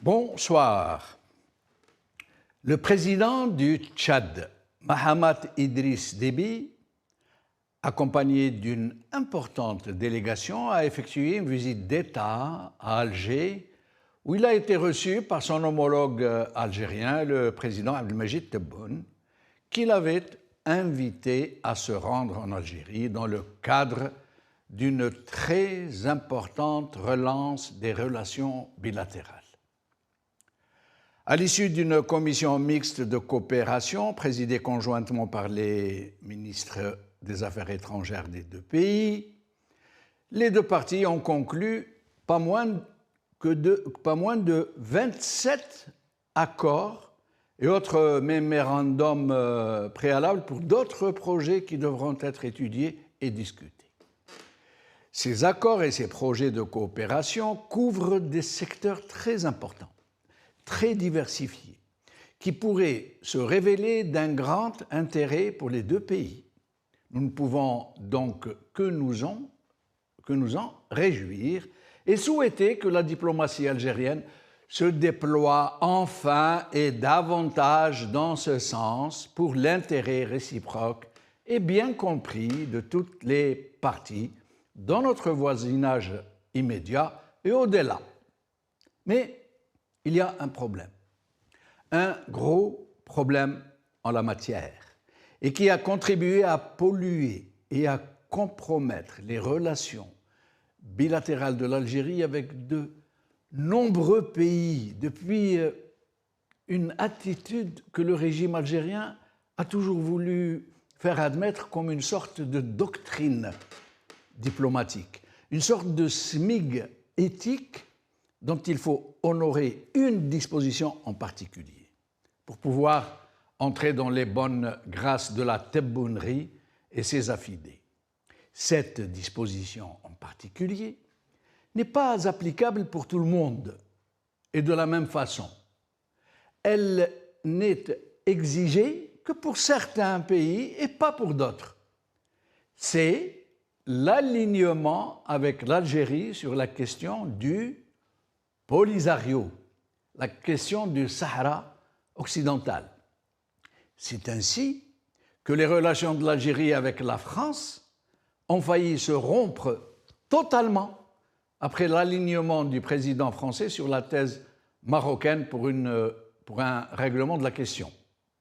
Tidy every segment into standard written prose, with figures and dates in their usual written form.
Bonsoir. Le président du Tchad, Mahamat Idriss Déby, accompagné d'une importante délégation, a effectué une visite d'État à Alger, où il a été reçu par son homologue algérien, le président Abdelmajid Tebboune, qui l'avait invité à se rendre en Algérie dans le cadre d'une très importante relance des relations bilatérales. À l'issue d'une commission mixte de coopération présidée conjointement par les ministres des Affaires étrangères des deux pays, les deux parties ont conclu pas moins de 27 accords et autres mémorandums préalables pour d'autres projets qui devront être étudiés et discutés. Ces accords et ces projets de coopération couvrent des secteurs très importants, très diversifiés, qui pourraient se révéler d'un grand intérêt pour les deux pays. Nous ne pouvons donc que nous en réjouir et souhaiter que la diplomatie algérienne se déploie enfin et davantage dans ce sens pour l'intérêt réciproque et bien compris de toutes les parties dans notre voisinage immédiat et au-delà. Mais il y a un problème, un gros problème en la matière, et qui a contribué à polluer et à compromettre les relations bilatérales de l'Algérie avec de nombreux pays depuis une attitude que le régime algérien a toujours voulu faire admettre comme une sorte de doctrine diplomatique, une sorte de SMIG éthique dont il faut honorer une disposition en particulier pour pouvoir entrer dans les bonnes grâces de la tebbounerie et ses affidés. Cette disposition en particulier n'est pas applicable pour tout le monde et de la même façon. Elle n'est exigée que pour certains pays et pas pour d'autres. C'est l'alignement avec l'Algérie sur la question du Polisario, la question du Sahara occidental. C'est ainsi que les relations de l'Algérie avec la France ont failli se rompre totalement après l'alignement du président français sur la thèse marocaine pour un règlement de la question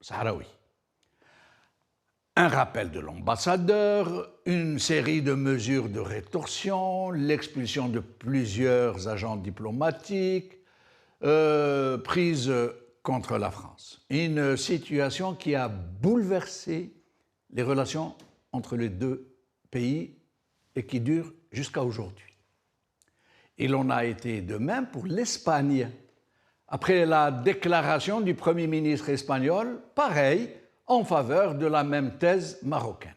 sahraoui. Un rappel de l'ambassadeur, une série de mesures de rétorsion, l'expulsion de plusieurs agents diplomatiques prises contre la France. Une situation qui a bouleversé les relations entre les deux pays et qui dure jusqu'à aujourd'hui. Il en a été de même pour l'Espagne. Après la déclaration du Premier ministre espagnol, pareil, en faveur de la même thèse marocaine.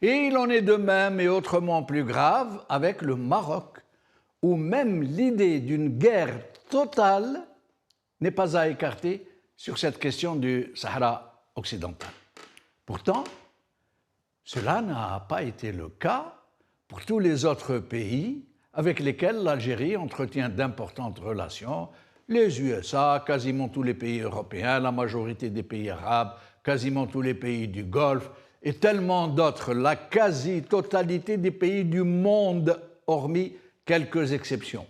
Et il en est de même et autrement plus grave avec le Maroc, où même l'idée d'une guerre totale n'est pas à écarter sur cette question du Sahara occidental. Pourtant, cela n'a pas été le cas pour tous les autres pays avec lesquels l'Algérie entretient d'importantes relations, les USA, quasiment tous les pays européens, la majorité des pays arabes, quasiment tous les pays du Golfe et tellement d'autres, la quasi-totalité des pays du monde, hormis quelques exceptions,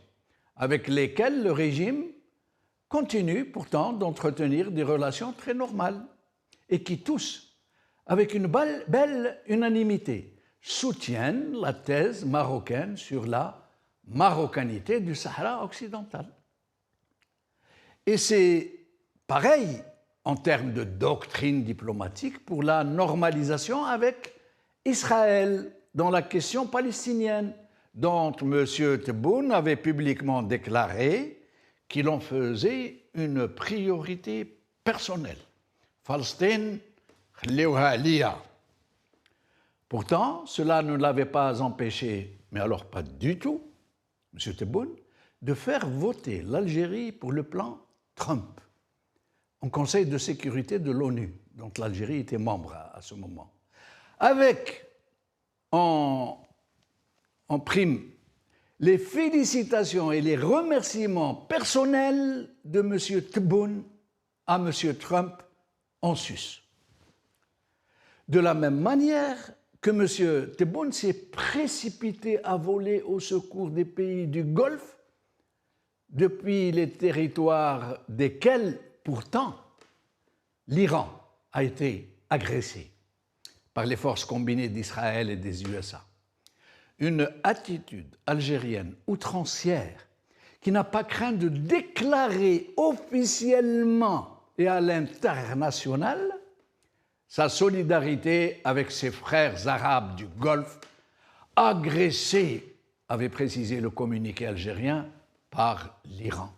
avec lesquels le régime continue pourtant d'entretenir des relations très normales et qui tous, avec une belle unanimité, soutiennent la thèse marocaine sur la marocanité du Sahara occidental. Et c'est pareil en termes de doctrine diplomatique pour la normalisation avec Israël dans la question palestinienne, dont M. Tebboune avait publiquement déclaré qu'il en faisait une priorité personnelle. Palestine, khliouha liya. Pourtant, cela ne l'avait pas empêché, mais alors pas du tout, M. Tebboune, de faire voter l'Algérie pour le plan Trump au Conseil de sécurité de l'ONU, dont l'Algérie était membre à ce moment, avec en prime les félicitations et les remerciements personnels de M. Tebboune à M. Trump en sus. De la même manière que M. Tebboune s'est précipité à voler au secours des pays du Golfe, depuis les territoires desquels, pourtant, l'Iran a été agressé par les forces combinées d'Israël et des USA. Une attitude algérienne outrancière qui n'a pas craint de déclarer officiellement et à l'international sa solidarité avec ses frères arabes du Golfe, agressés, avait précisé le communiqué algérien, par l'Iran.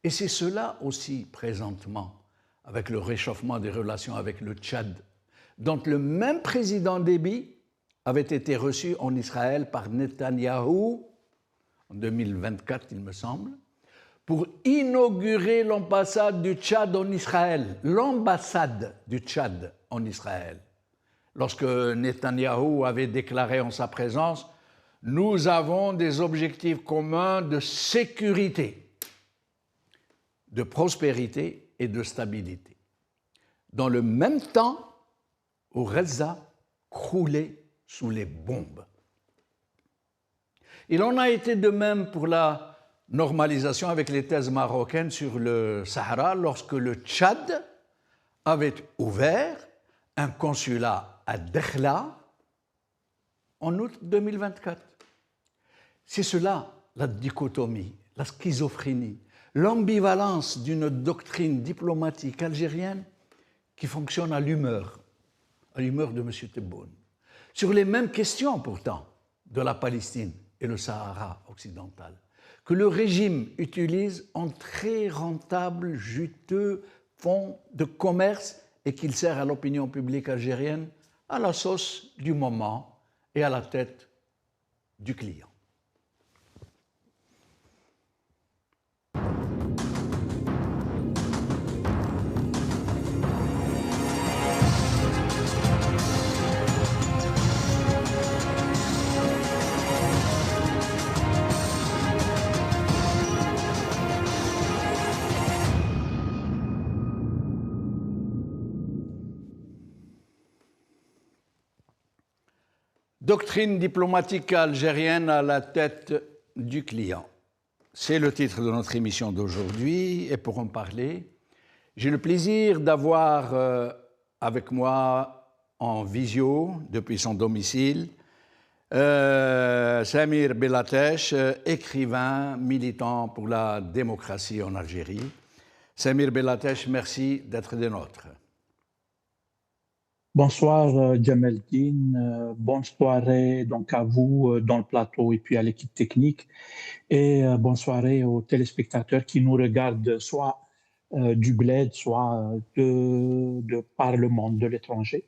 Et c'est cela aussi présentement, avec le réchauffement des relations avec le Tchad, dont le même président Déby avait été reçu en Israël par Netanyahou, en 2024 il me semble, pour inaugurer l'ambassade du Tchad en Israël, l'ambassade du Tchad en Israël. Lorsque Netanyahou avait déclaré en sa présence « Nous avons des objectifs communs de sécurité, de prospérité et de stabilité. » Dans le même temps, Gaza croulait sous les bombes. Il en a été de même pour la normalisation avec les thèses marocaines sur le Sahara lorsque le Tchad avait ouvert un consulat à Dakhla en août 2024. C'est cela la dichotomie, la schizophrénie, l'ambivalence d'une doctrine diplomatique algérienne qui fonctionne à l'humeur de M. Tebboune, sur les mêmes questions pourtant de la Palestine et le Sahara occidental, que le régime utilise en très rentable, juteux fonds de commerce et qu'il sert à l'opinion publique algérienne à la sauce du moment et à la tête du client. Doctrine diplomatique algérienne à la tête du client. C'est le titre de notre émission d'aujourd'hui et pour en parler, j'ai le plaisir d'avoir avec moi en visio, depuis son domicile, Samir Belatesh, écrivain, militant pour la démocratie en Algérie. Samir Belatesh, merci d'être des nôtres. Bonsoir Djemeldine, bonne soirée donc à vous dans le plateau et puis à l'équipe technique et bonne soirée aux téléspectateurs qui nous regardent soit du bled, soit par le monde de l'étranger.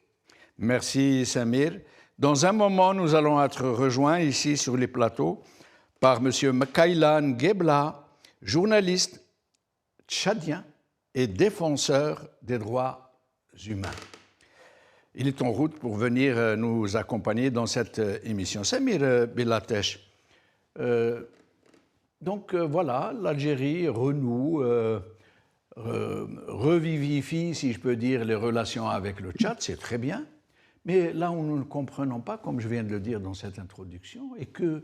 Merci Samir. Dans un moment, nous allons être rejoints ici sur les plateaux par M. Mkaylan Gebla, journaliste tchadien et défenseur des droits humains. Il est en route pour venir nous accompagner dans cette émission. Samir Belatesh, voilà, l'Algérie renoue, revivifie, si je peux dire, les relations avec le Tchad, c'est très bien. Mais là où nous ne comprenons pas, comme je viens de le dire dans cette introduction, est que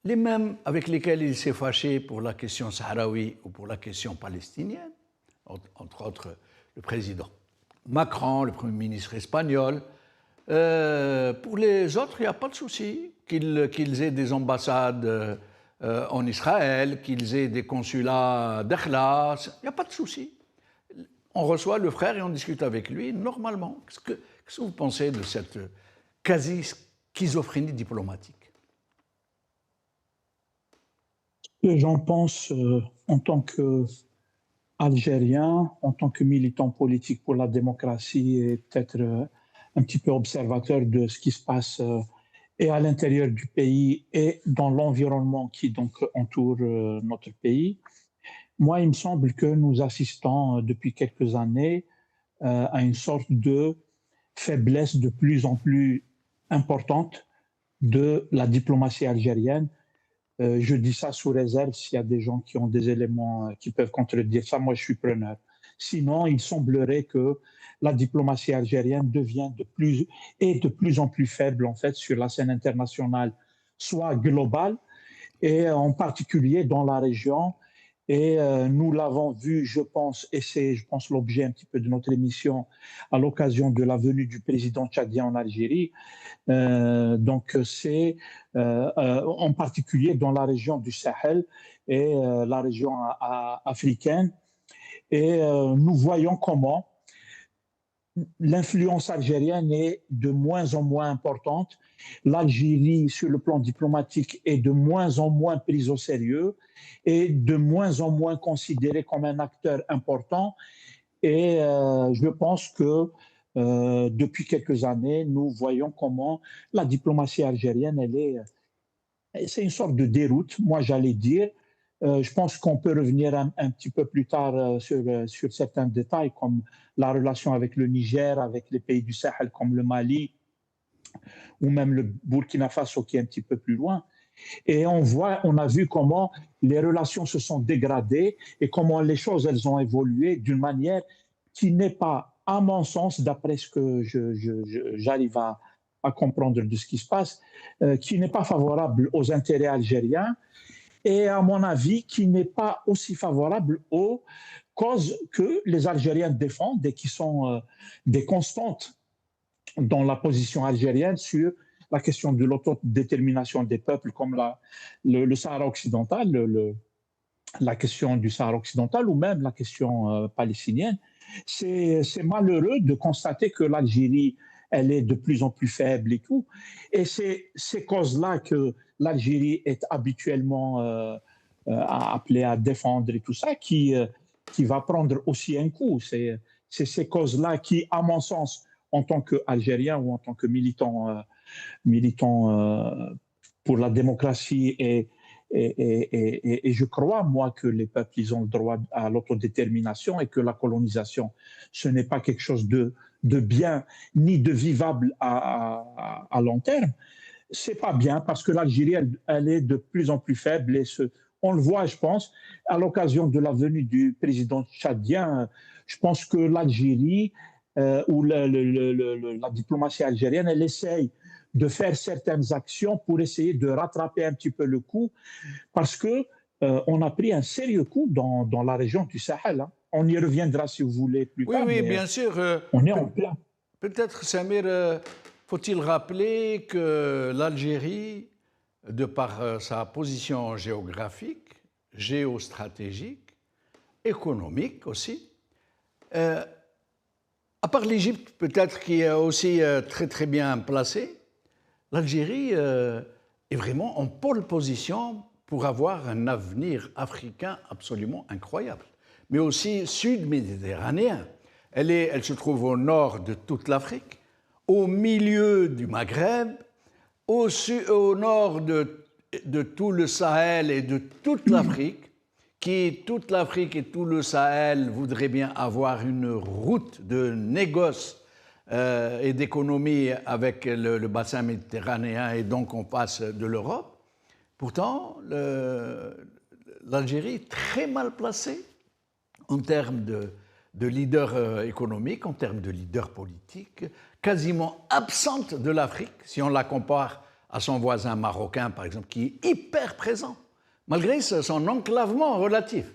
les mêmes avec lesquels il s'est fâché pour la question sahraoui ou pour la question palestinienne, entre autres le président Macron, le Premier ministre espagnol. Pour les autres, il n'y a pas de souci qu'ils aient des ambassades en Israël, qu'ils aient des consulats à Dakhla, il n'y a pas de souci. On reçoit le frère et on discute avec lui normalement. Qu'est-ce que vous pensez de cette quasi-schizophrénie diplomatique? J'en pense en tant que algérien, en tant que militant politique pour la démocratie et peut-être un petit peu observateur de ce qui se passe et à l'intérieur du pays et dans l'environnement qui donc entoure notre pays. Moi, il me semble que nous assistons depuis quelques années à une sorte de faiblesse de plus en plus importante de la diplomatie algérienne. Je dis ça sous réserve s'il y a des gens qui ont des éléments qui peuvent contredire ça. Moi, je suis preneur. Sinon, il semblerait que la diplomatie algérienne devient de plus en plus faible en fait sur la scène internationale, soit globale et en particulier dans la région. Et nous l'avons vu, je pense, et c'est, je pense, l'objet un petit peu de notre émission à l'occasion de la venue du président tchadien en Algérie. Donc, c'est en particulier dans la région du Sahel et la région africaine. Et nous voyons comment l'influence algérienne est de moins en moins importante. L'Algérie, sur le plan diplomatique, est de moins en moins prise au sérieux et de moins en moins considérée comme un acteur important. Et je pense que depuis quelques années, nous voyons comment la diplomatie algérienne, c'est une sorte de déroute, moi j'allais dire. Je pense qu'on peut revenir un petit peu plus tard sur certains détails, comme la relation avec le Niger, avec les pays du Sahel comme le Mali, ou même le Burkina Faso qui est un petit peu plus loin. Et on a vu comment les relations se sont dégradées et comment les choses, elles ont évolué d'une manière qui n'est pas, à mon sens, d'après ce que j'arrive à comprendre de ce qui se passe, qui n'est pas favorable aux intérêts algériens et, à mon avis, qui n'est pas aussi favorable aux causes que les Algériens défendent et qui sont des constantes dans la position algérienne sur la question de l'autodétermination des peuples, comme le Sahara occidental, la question du Sahara occidental ou même la question palestinienne. C'est malheureux de constater que l'Algérie, elle est de plus en plus faible et tout. Et c'est ces causes-là que l'Algérie est habituellement appelée à défendre et tout ça qui va prendre aussi un coup. C'est ces causes-là qui, à mon sens, en tant qu'Algérien ou en tant que militant pour la démocratie et je crois, moi, que les peuples, ils ont le droit à l'autodétermination et que la colonisation, ce n'est pas quelque chose de bien ni de vivable à long terme. C'est pas bien parce que l'Algérie, elle est de plus en plus faible et on le voit, je pense, à l'occasion de la venue du président tchadien. Je pense que l'Algérie ou la diplomatie algérienne, elle essaye de faire certaines actions pour essayer de rattraper un petit peu le coup, parce que on a pris un sérieux coup dans la région du Sahel. Hein. On y reviendra si vous voulez plus Oui, tard. oui, Mais bien sûr. on est en plein. Peut-être, Samir, faut-il rappeler que l'Algérie, de par sa position géographique, géostratégique, économique aussi, à part l'Égypte, peut-être qui est aussi très très bien placée, l'Algérie est vraiment en pole position pour avoir un avenir africain absolument incroyable, mais aussi sud-méditerranéen. Elle se trouve au nord de toute l'Afrique, au milieu du Maghreb, au nord de tout le Sahel et de toute l'Afrique, toute l'Afrique et tout le Sahel voudraient bien avoir une route de négoce et d'économie avec le bassin méditerranéen et donc on passe de l'Europe. Pourtant, l'Algérie est très mal placée en termes de leader économique, en termes de leader politique, quasiment absente de l'Afrique, si on la compare à son voisin marocain, par exemple, qui est hyper présent, malgré son enclavement relatif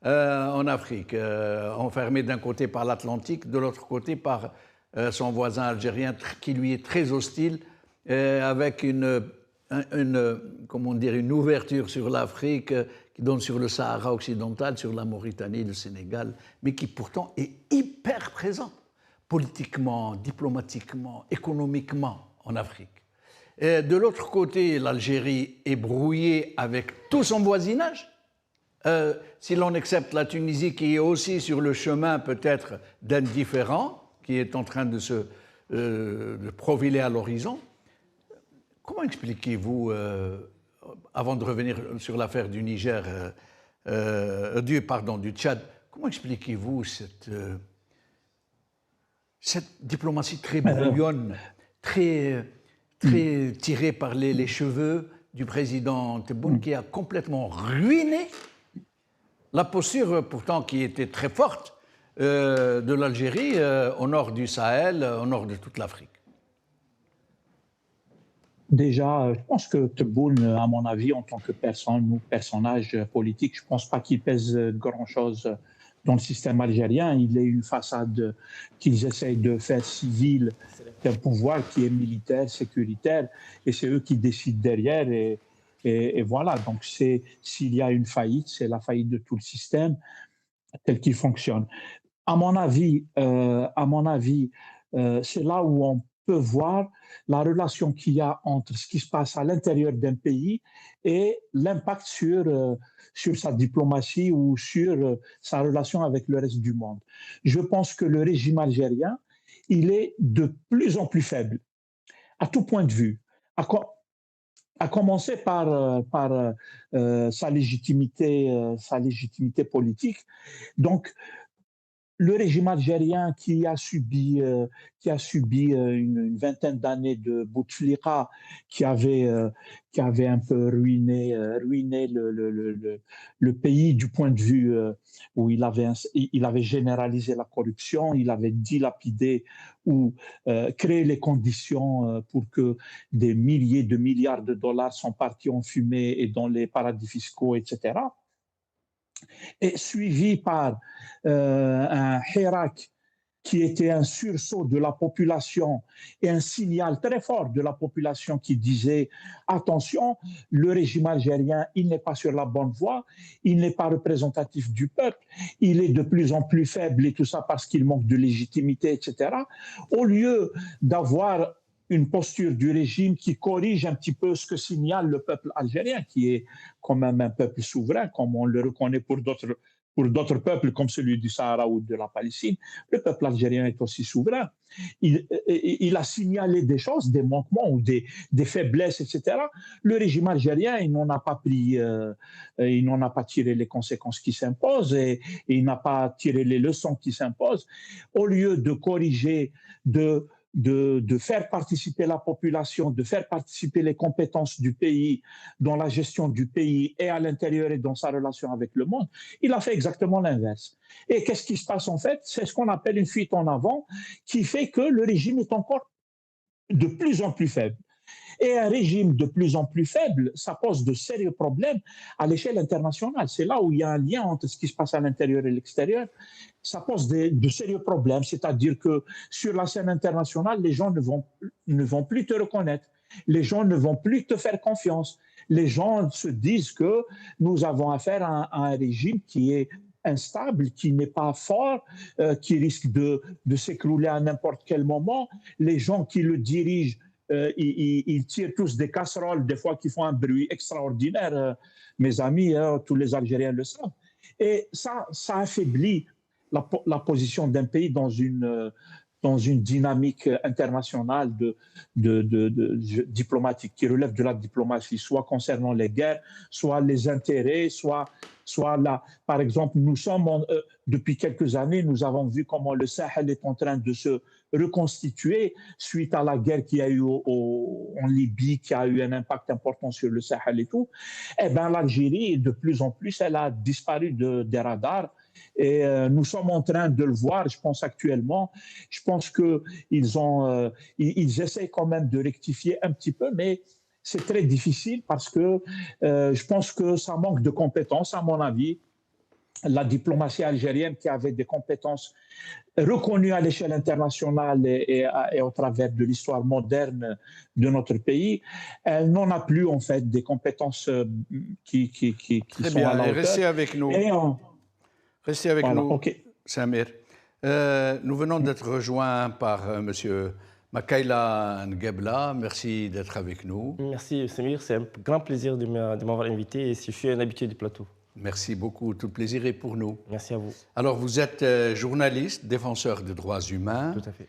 en Afrique, enfermé d'un côté par l'Atlantique, de l'autre côté par son voisin algérien, qui lui est très hostile, avec une ouverture sur l'Afrique qui donne sur le Sahara occidental, sur la Mauritanie, le Sénégal, mais qui pourtant est hyper présent, politiquement, diplomatiquement, économiquement en Afrique. Et de l'autre côté, l'Algérie est brouillée avec tout son voisinage. Si l'on accepte la Tunisie, qui est aussi sur le chemin peut-être d'un différend, qui est en train de profiler à l'horizon, comment expliquez-vous, avant de revenir sur l'affaire du Niger, du Tchad, comment expliquez-vous cette diplomatie très brouillonne, très très tiré par les cheveux du président Tebboune qui a complètement ruiné la posture, pourtant qui était très forte, de l'Algérie au nord du Sahel, au nord de toute l'Afrique. Déjà, je pense que Tebboune, à mon avis, en tant que personne ou personnage politique, je ne pense pas qu'il pèse grand-chose dans le système algérien. Il est une façade qu'ils essayent de faire civile d'un pouvoir qui est militaire, sécuritaire, et c'est eux qui décident derrière. Et voilà, donc s'il y a une faillite, c'est la faillite de tout le système tel qu'il fonctionne. À mon avis, c'est là où on peut voir la relation qu'il y a entre ce qui se passe à l'intérieur d'un pays et l'impact sur sa diplomatie ou sur sa relation avec le reste du monde. Je pense que le régime algérien, il est de plus en plus faible, à tout point de vue. À commencer par sa légitimité politique. Donc, le régime algérien qui a subi une vingtaine d'années de Bouteflika, qui avait un peu ruiné le pays du point de vue où il avait généralisé la corruption, il avait dilapidé ou créé les conditions pour que des milliers de milliards de dollars sont partis en fumée et dans les paradis fiscaux, etc. Et suivi par un Hirak qui était un sursaut de la population et un signal très fort de la population qui disait attention, le régime algérien, il n'est pas sur la bonne voie, il n'est pas représentatif du peuple, il est de plus en plus faible et tout ça parce qu'il manque de légitimité, etc. Au lieu d'avoir une posture du régime qui corrige un petit peu ce que signale le peuple algérien, qui est quand même un peuple souverain, comme on le reconnaît pour d'autres peuples comme celui du Sahara ou de la Palestine. Le peuple algérien est aussi souverain. Il a signalé des choses, des manquements ou des faiblesses, etc. Le régime algérien, il n'en a pas tiré les conséquences qui s'imposent et il n'a pas tiré les leçons qui s'imposent. Au lieu de corriger, de faire participer la population, de faire participer les compétences du pays dans la gestion du pays et à l'intérieur et dans sa relation avec le monde, il a fait exactement l'inverse. Et qu'est-ce qui se passe en fait? C'est ce qu'on appelle une fuite en avant qui fait que le régime est encore de plus en plus faible. Et un régime de plus en plus faible, ça pose de sérieux problèmes à l'échelle internationale. C'est là où il y a un lien entre ce qui se passe à l'intérieur et l'extérieur. Ça pose de sérieux problèmes, c'est-à-dire que sur la scène internationale, les gens ne vont plus te reconnaître. Les gens ne vont plus te faire confiance. Les gens se disent que nous avons affaire à un régime qui est instable, qui n'est pas fort, qui risque de s'écrouler à n'importe quel moment. Les gens qui le dirigent, ils tirent tous des casseroles, des fois qui font un bruit extraordinaire. Mes amis, tous les Algériens le savent. Et ça affaiblit la position d'un pays dans une dynamique internationale diplomatique qui relève de la diplomatie, soit concernant les guerres, soit les intérêts, soit là. Par exemple, depuis quelques années, nous avons vu comment le Sahel est en train de se reconstituer suite à la guerre qu'il y a eu en Libye, qui a eu un impact important sur le Sahel et tout. Eh bien, l'Algérie, de plus en plus, elle a disparu des radars. Et nous sommes en train de le voir, je pense actuellement. Je pense qu'ils essayent quand même de rectifier un petit peu, mais c'est très difficile parce que je pense que ça manque de compétences, à mon avis. La diplomatie algérienne qui avait des compétences reconnues à l'échelle internationale et au travers de l'histoire moderne de notre pays, elle n'en a plus en fait des compétences qui Très sont bien. à la hauteur. Restez avec nous. Restez avec nous, okay. Samir. Nous venons d'être rejoints par M. Makaila Ngebla. Merci d'être avec nous. Merci, Samir. C'est un grand plaisir de m'avoir invité et je suis un habitué du plateau. Merci beaucoup. Tout le plaisir est pour nous. Merci à vous. Alors, vous êtes journaliste, défenseur des droits humains. Tout à fait.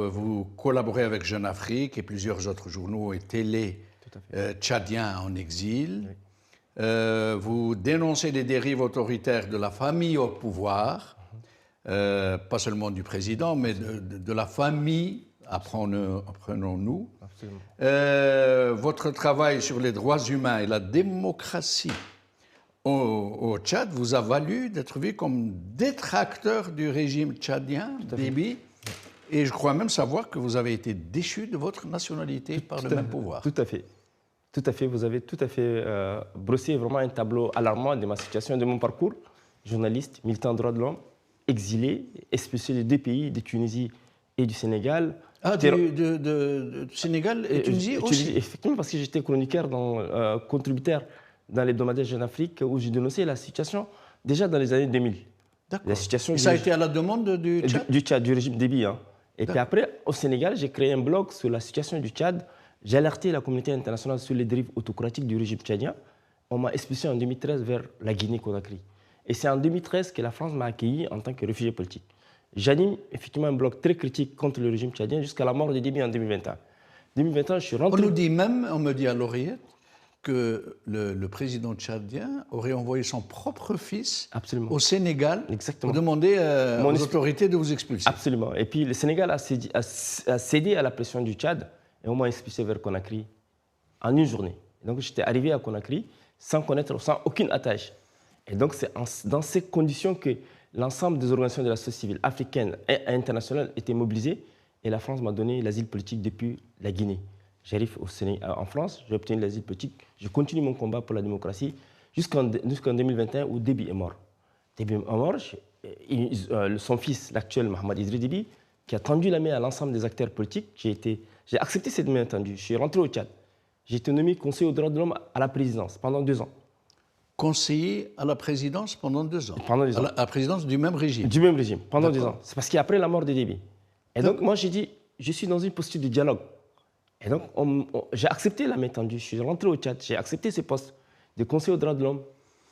Vous collaborez avec Jeune Afrique et plusieurs autres journaux et télé tchadiens en exil. Oui. Vous dénoncez les dérives autoritaires de la famille au pouvoir, pas seulement du président, mais de la famille apprenons-nous. Absolument. Votre travail sur les droits humains et la démocratie au Tchad vous a valu d'être vu comme détracteur du régime tchadien, Déby, et je crois même savoir que vous avez été déchu de votre nationalité par le même pouvoir. Tout à fait. Tout à fait. Vous avez tout à fait brossé vraiment un tableau alarmant de ma situation, de mon parcours. Journaliste, militant de droits de l'homme, exilé, expulsé de 2 pays, de Tunisie et du Sénégal. Ah, du Sénégal et Tunisie aussi? Effectivement, parce que j'étais chroniqueur, contributeur dans l'hebdomadaire Jeune Afrique, où j'ai dénoncé la situation déjà dans les années 2000. D'accord. Et ça a été à la demande du Tchad? Du Tchad, du régime Déby. Hein. Et puis après, au Sénégal, j'ai créé un blog sur la situation du Tchad. J'ai alerté la communauté internationale sur les dérives autocratiques du régime tchadien. On m'a expulsé en 2013 vers la Guinée-Conakry. Et c'est en 2013 que la France m'a accueilli en tant que réfugié politique. J'anime effectivement un blog très critique contre le régime tchadien jusqu'à la mort de Déby en 2021. 2021, je suis rentré... On me dit à l'oreillette que le président tchadien aurait envoyé son propre fils au Sénégal pour demander aux autorités de vous expulser. Absolument. Et puis le Sénégal a cédé à la pression du Tchad et on m'a expulsé vers Conakry en une journée. Et donc j'étais arrivé à Conakry sans connaître, sans aucune attache. Et donc c'est dans ces conditions que l'ensemble des organisations de la société civile africaine et internationale étaient mobilisées et la France m'a donné l'asile politique depuis la Guinée. J'arrive en France, j'ai obtenu l'asile politique, je continue mon combat pour la démocratie jusqu'en 2021 où Déby est mort. Déby est mort, son fils, l'actuel Mohamed Idriss Déby, qui a tendu la main à l'ensemble des acteurs politiques, j'ai accepté cette main tendue. Je suis rentré au Tchad. J'ai été nommé conseiller aux droits de l'homme à la présidence pendant 2 ans. Conseiller à la présidence pendant 2 ans? Pendant 2 ans. À la présidence du même régime? Du même régime, pendant 2 ans. C'est parce qu'après la mort de Déby. Et donc moi j'ai dit, je suis dans une posture de dialogue. Et donc, j'ai accepté la main tendue. Je suis rentré au Tchad, j'ai accepté ce poste de conseiller aux droits de l'homme.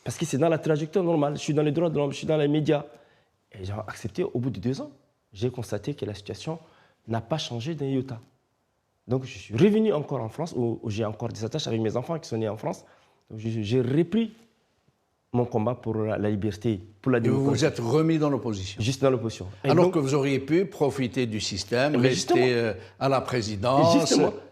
Parce que c'est dans la trajectoire normale. Je suis dans les droits de l'homme, je suis dans les médias. Et j'ai accepté au bout de 2 ans. J'ai constaté que la situation n'a pas changé d'un iota. Donc, je suis revenu encore en France, où j'ai encore des attaches avec mes enfants qui sont nés en France. Donc, j'ai repris mon combat pour la liberté, pour la démocratie. Et vous vous êtes remis dans l'opposition? Juste dans l'opposition. Alors que vous auriez pu profiter du système, rester à la présidence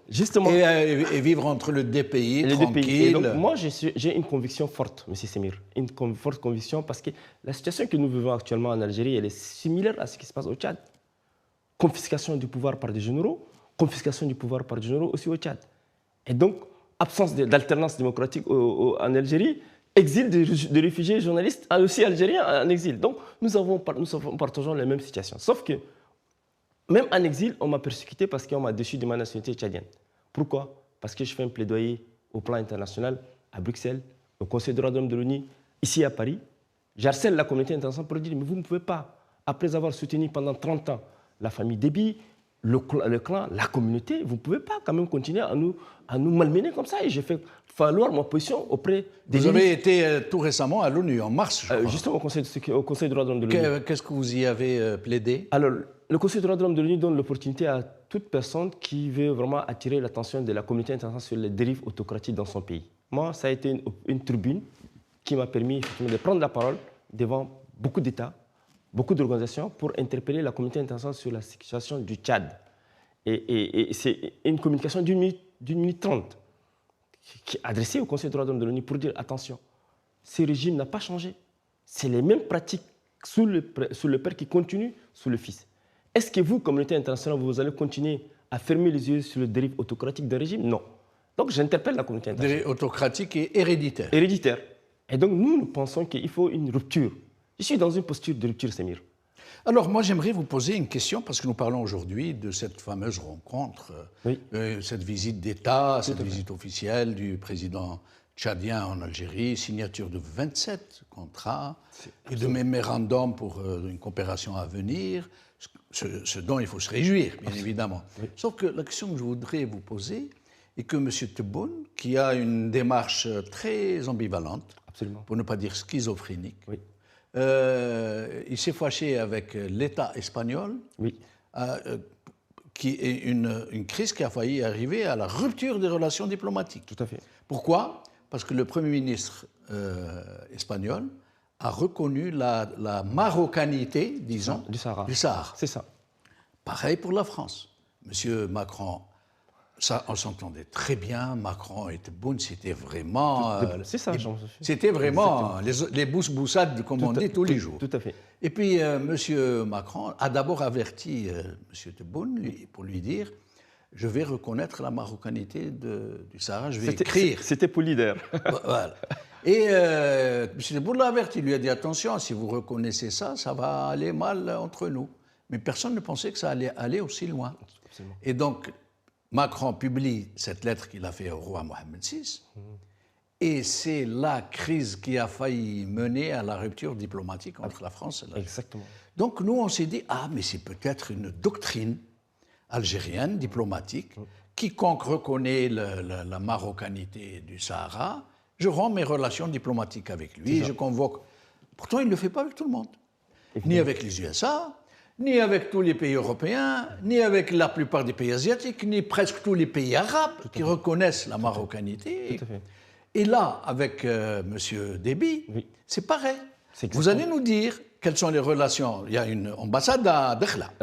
justement. Et vivre entre les 2 pays, tranquille. Et donc, moi, j'ai une conviction forte, M. Semir, une forte conviction, parce que la situation que nous vivons actuellement en Algérie, elle est similaire à ce qui se passe au Tchad. Confiscation du pouvoir par des généraux, confiscation du pouvoir par des généraux aussi au Tchad. Et donc, absence d'alternance démocratique en Algérie, exil de réfugiés journalistes aussi algériens en exil. Donc, nous partageons les mêmes situations. Sauf que, même en exil, on m'a persécuté parce qu'on m'a déchu de ma nationalité tchadienne. Pourquoi? Parce que je fais un plaidoyer au plan international, à Bruxelles, au Conseil des droits de l'homme de l'ONU, ici à Paris. J'harcèle la communauté internationale pour dire, mais vous ne pouvez pas, après avoir soutenu pendant 30 ans la famille Déby, le clan, la communauté, vous ne pouvez pas quand même continuer à nous malmener comme ça. Et j'ai fait valoir ma position auprès des... Vous avez été tout récemment à l'ONU, en mars, je crois. Justement, au Conseil des droits de l'homme de l'ONU. Qu'est-ce que vous y avez plaidé? Alors, le Conseil des droits de l'homme de l'ONU donne l'opportunité à toute personne qui veut vraiment attirer l'attention de la communauté internationale sur les dérives autocratiques dans son pays. Moi, ça a été une tribune qui m'a permis de prendre la parole devant beaucoup d'États, beaucoup d'organisations pour interpeller la communauté internationale sur la situation du Tchad. Et c'est une communication d'une minute 30 qui est adressée au Conseil des droits de l'homme de l'ONU pour dire attention, ce régime n'a pas changé. C'est les mêmes pratiques sous le père qui continuent sous le fils. Est-ce que vous, communauté internationale, vous allez continuer à fermer les yeux sur le dérive autocratique d'un régime? Non. Donc j'interpelle la communauté internationale. Dérive autocratique et héréditaire. Héréditaire. Et donc nous pensons qu'il faut une rupture. Je suis dans une posture de rupture, Semir. Alors moi j'aimerais vous poser une question, parce que nous parlons aujourd'hui de cette fameuse rencontre, cette visite d'État, cette visite officielle du président tchadien en Algérie, signature de 27 contrats et de mémorandums pour une coopération à venir, ce dont il faut se réjouir, bien évidemment. Oui. Sauf que la question que je voudrais vous poser est que M. Tebboune, qui a une démarche très ambivalente, pour ne pas dire schizophrénique, il s'est fâché avec l'État espagnol, qui est une crise qui a failli arriver à la rupture des relations diplomatiques. Tout à fait. Pourquoi? Parce que le Premier ministre espagnol a reconnu la marocanité, disons, du Sahara. Du Sahara. C'est ça. Pareil pour la France. M. Macron, ça, on s'entendait très bien. Macron et Tebboune, c'était vraiment... c'est ça, c'était vraiment les boussades, comme on dit, tous les jours. Tout à fait. Et puis, M. Macron a d'abord averti M. Tebboune pour lui dire « Je vais reconnaître la marocanité du Sahara, je vais écrire. » C'était poli d'ailleurs. Voilà. Et M. Tebboune l'a averti, il lui a dit « Attention, si vous reconnaissez ça, ça va aller mal entre nous. » Mais personne ne pensait que ça allait aller aussi loin. Absolument. Et donc, Macron publie cette lettre qu'il a faite au roi Mohamed VI, et c'est la crise qui a failli mener à la rupture diplomatique entre la France et l'Algérie. Exactement. Donc nous, on s'est dit, ah, mais c'est peut-être une doctrine algérienne, diplomatique, quiconque reconnaît la marocanité du Sahara, je romps mes relations diplomatiques avec lui, je convoque. Pourtant, il ne le fait pas avec tout le monde, ni avec les USA, ni avec tous les pays européens, ni avec la plupart des pays asiatiques, ni presque tous les pays arabes qui reconnaissent la marocanité. Et là, avec M. Déby, c'est pareil. Vous allez nous dire quelles sont les relations. Il y a une ambassade à Dakhla.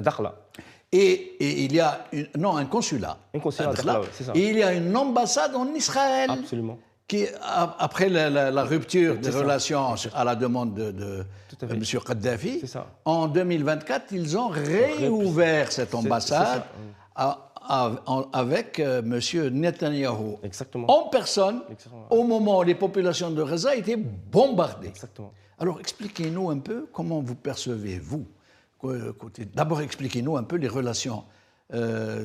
Et il y a un consulat. Un consulat à Dakhla, c'est ça. Et il y a une ambassade en Israël. Absolument. Qui, après la rupture des relations à la demande de M. Kadhafi, en 2024, ils ont réouvert cette ambassade avec M. Netanyahou en personne au moment où les populations de Gaza étaient bombardées. Exactement. Alors expliquez-nous un peu comment vous percevez, vous. D'abord expliquez-nous un peu les relations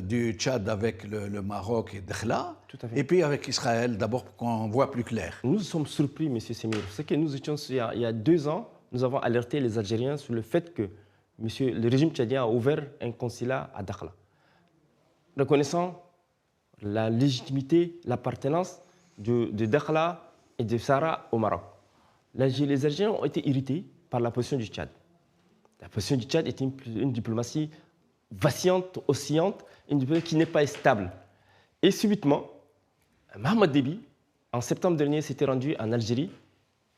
du Tchad avec le Maroc et Dakhla, et puis avec Israël, d'abord pour qu'on voit plus clair. Nous sommes surpris, M. Semir. C'est que nous étions, il y a 2 ans, nous avons alerté les Algériens sur le fait que le régime tchadien a ouvert un consulat à Dakhla, reconnaissant la légitimité, l'appartenance de Dakhla et de Sahara au Maroc. Les Algériens ont été irrités par la position du Tchad. La position du Tchad est une diplomatie vacillante, oscillante, une diplomatie qui n'est pas stable. Et subitement, Mohamed Déby, en septembre dernier, s'était rendu en Algérie,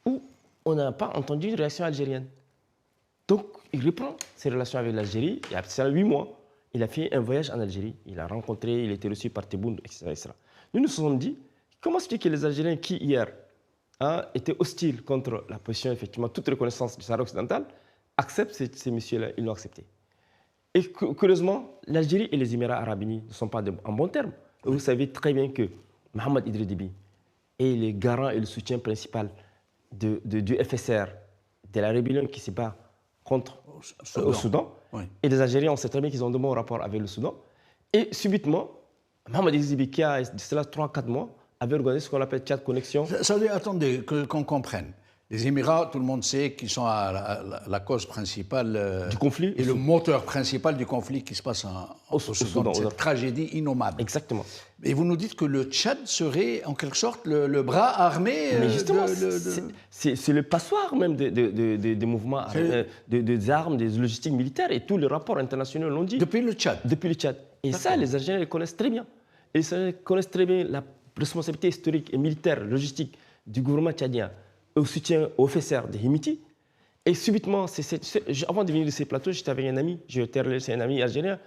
où on n'a pas entendu une réaction algérienne. Donc, il reprend ses relations avec l'Algérie, et après 8 mois, il a fait un voyage en Algérie. Il a rencontré, il a été reçu par Tebboune, etc. Nous nous sommes dit, comment expliquer les Algériens qui, hier, étaient hostiles contre la position, effectivement, toute reconnaissance du Sahara occidental, acceptent ces messieurs-là, ils l'ont accepté. Et curieusement, l'Algérie et les Émirats arabes unis ne sont pas en bons termes. Vous savez très bien que Mohamed Idriss Déby est le garant et le soutien principal du FSR, de la rébellion qui se bat contre au Soudan. Oui. Et les Algériens, on sait très bien qu'ils ont de bons rapports avec le Soudan. Et subitement, Mohamed Idriss Déby, qui a cela 3-4 mois, avait organisé ce qu'on appelle Tchad Connexion. Ça veut dire, attendez, qu'on comprenne. Les Émirats, tout le monde sait qu'ils sont à la cause principale du conflit et le moteur principal du conflit qui se passe au Soudan, cette tragédie innommable. Exactement. Et vous nous dites que le Tchad serait en quelque sorte le bras armé. Mais justement, c'est le passoire même des mouvements, des armes, des logistiques militaires, et tous les rapports internationaux l'ont dit. Depuis le Tchad. Depuis le Tchad. Et ça, les Algériens le connaissent très bien. Et ils connaissent très bien la responsabilité historique et militaire, logistique du gouvernement tchadien au soutien au FSR de Himiti. Et subitement, avant de venir de ces plateaux, j'étais avec un ami, c'est un ami algérien,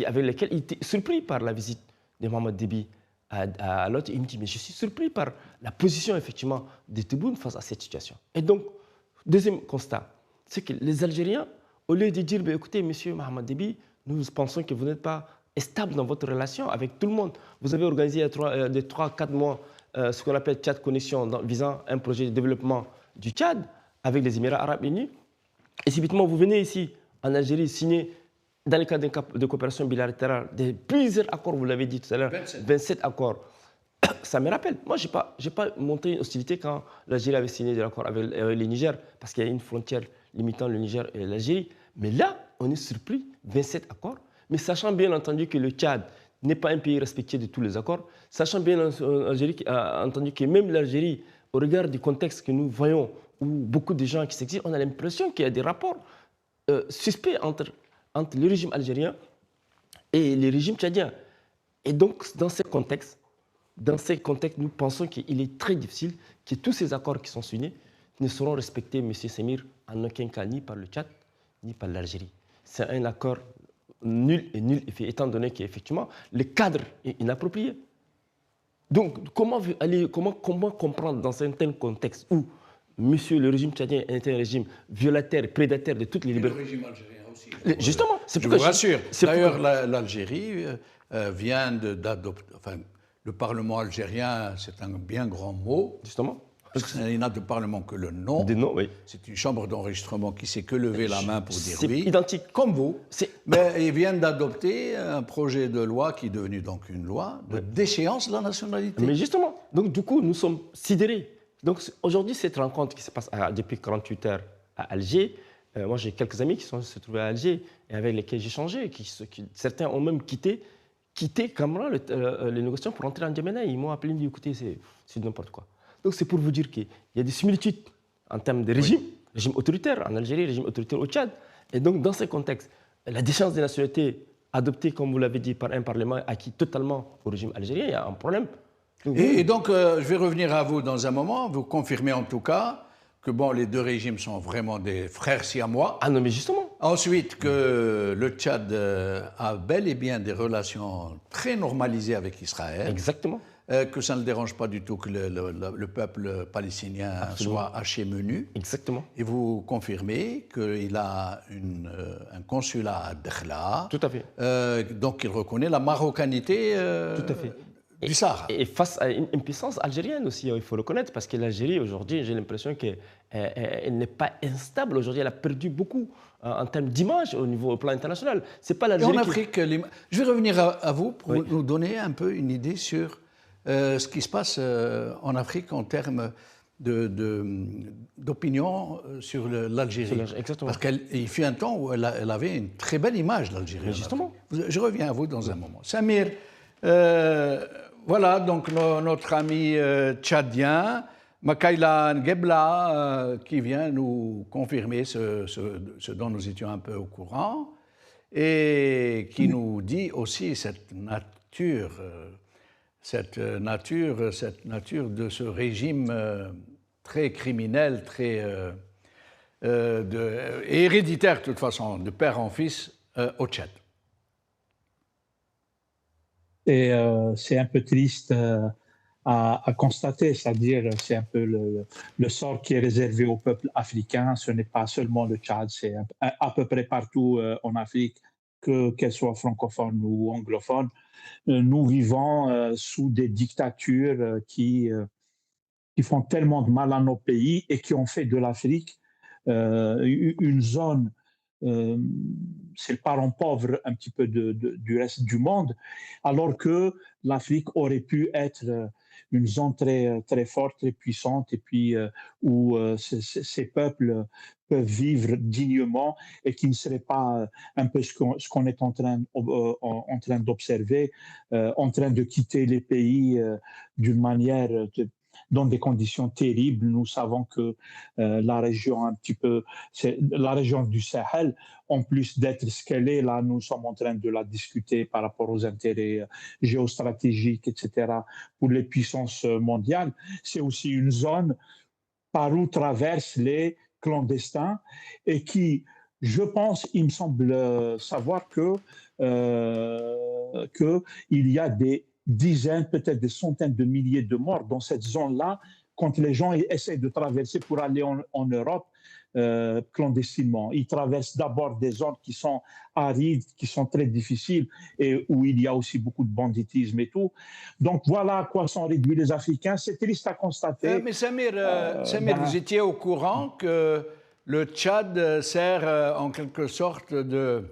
avec lequel il était surpris par la visite de Mohamed Déby à l'autre. Il me dit, mais je suis surpris par la position, effectivement, de Tebboune face à cette situation. Et donc, deuxième constat, c'est que les Algériens, au lieu de dire, écoutez, monsieur Mohamed Déby, nous pensons que vous n'êtes pas stable dans votre relation avec tout le monde. Vous avez organisé il y a 3-4 mois ce qu'on appelle Tchad Connexion, visant un projet de développement du Tchad avec les Émirats arabes unis. Et subitement, vous venez ici, en Algérie, signer, dans le cadre de coopération bilatérale, plusieurs accords, vous l'avez dit tout à l'heure, 27 accords. Ça me rappelle. Moi, je n'ai pas montré une hostilité quand l'Algérie avait signé des accords avec le Niger, parce qu'il y a une frontière limitant le Niger et l'Algérie. Mais là, on est surpris, 27 accords, mais sachant bien entendu que le Tchad n'est pas un pays respectueux de tous les accords, sachant bien entendu que même l'Algérie, au regard du contexte que nous voyons, où beaucoup de gens qui s'exilent, on a l'impression qu'il y a des rapports suspects entre le régime algérien et le régime tchadien. Et donc, dans ces contextes, nous pensons qu'il est très difficile que tous ces accords qui sont signés ne seront respectés, M. Semir, en aucun cas, ni par le Tchad, ni par l'Algérie. C'est un accord nul effet, étant donné qu'effectivement, le cadre est inapproprié. Donc, comment comprendre dans un tel contexte où, monsieur, le régime tchadien est un régime violateur, prédateur de toutes les libertés. Le régime algérien aussi. Justement, c'est je pourquoi vous rassure. D'ailleurs, l'Algérie vient d'adopter. Enfin, le Parlement algérien, c'est un bien grand mot. Justement. Parce qu'il n'a de Parlement que le nom. Oui. C'est une chambre d'enregistrement qui sait que lever la main pour dire oui. C'est identique. Comme vous. Mais ils viennent d'adopter un projet de loi qui est devenu donc une loi de déchéance de la nationalité. Mais justement, donc du coup, nous sommes sidérés. Donc aujourd'hui, cette rencontre qui se passe depuis 48 heures à Alger, moi j'ai quelques amis qui se trouvaient à Alger et avec lesquels j'ai changé. Certains ont même quitté Camara, les négociations pour entrer en Djamena. Ils m'ont appelé et dit écoutez, c'est n'importe quoi. Donc c'est pour vous dire qu'il y a des similitudes en termes de régime, régime autoritaire en Algérie, régime autoritaire au Tchad. Et donc dans ce contexte, la déchéance des nationalités adoptée, comme vous l'avez dit, par un parlement acquis totalement au régime algérien, il y a un problème. Et donc je vais revenir à vous dans un moment. Vous confirmez en tout cas que les deux régimes sont vraiment des frères siamois. Ah non, mais justement. Ensuite, que le Tchad a bel et bien des relations très normalisées avec Israël. Exactement. Que ça ne le dérange pas du tout que le peuple palestinien soit haché menu. Exactement. Et vous confirmez qu'il a un consulat à Dakhla. Tout à fait. Donc il reconnaît la marocanité Tout à fait. Du Sahara. Et face à une puissance algérienne aussi, il faut le reconnaître, parce que l'Algérie, aujourd'hui, j'ai l'impression qu'elle n'est pas instable. Aujourd'hui, elle a perdu beaucoup en termes d'image au plan international. C'est pas l'Algérie. Et en Afrique, je vais revenir à vous pour nous donner un peu une idée sur ce qui se passe en Afrique en termes d'opinion sur l'Algérie. Exactement. Parce qu'il fut un temps où elle avait une très belle image, l'Algérie. Justement. Je reviens à vous dans un moment. Samir, voilà donc notre ami tchadien, Makaïla Ngebla, qui vient nous confirmer ce dont nous étions un peu au courant et qui nous dit aussi cette nature de ce régime très criminel, très héréditaire de toute façon, de père en fils au Tchad. Et c'est un peu triste à constater, c'est-à-dire c'est un peu le sort qui est réservé au peuple africain. Ce n'est pas seulement le Tchad, c'est à peu près partout en Afrique, qu'elle soit francophone ou anglophone. Nous vivons sous des dictatures qui font tellement de mal à nos pays et qui ont fait de l'Afrique une zone, c'est le parent pauvre un petit peu du reste du monde, alors que l'Afrique aurait pu être une zone très, très forte, très puissante, et puis où ces peuples peuvent vivre dignement et qui ne serait pas un peu ce qu'on est en train d'observer, en train de quitter les pays d'une manière dans des conditions terribles. Nous savons que la région c'est la région du Sahel, en plus d'être ce qu'elle est, là, nous sommes en train de la discuter par rapport aux intérêts géostratégiques, etc., pour les puissances mondiales. C'est aussi une zone par où traversent les clandestins et qui, je pense, il me semble savoir qu'il y a des dizaines, peut-être des centaines de milliers de morts dans cette zone-là quand les gens essaient de traverser pour aller en Europe clandestinement. Ils traversent d'abord des zones qui sont arides, qui sont très difficiles et où il y a aussi beaucoup de banditisme et tout. Donc voilà à quoi sont réduits les Africains. C'est triste à constater. Mais Samir, vous étiez au courant que le Tchad sert en quelque sorte de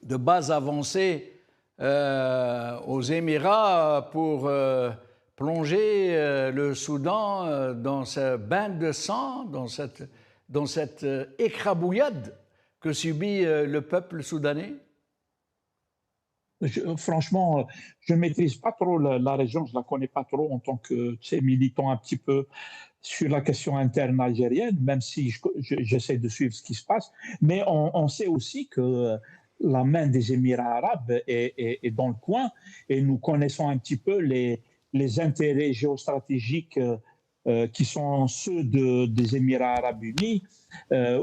base avancée aux Émirats pour plonger le Soudan dans ce bain de sang, dans cette écrabouillade que subit le peuple soudanais? Franchement, je ne maîtrise pas trop la région, je ne la connais pas trop en tant que militant un petit peu sur la question interne algérienne, même si j'essaie de suivre ce qui se passe. Mais on sait aussi que la main des Émirats arabes est dans le coin et nous connaissons un petit peu les intérêts géostratégiques qui sont ceux des Émirats arabes unis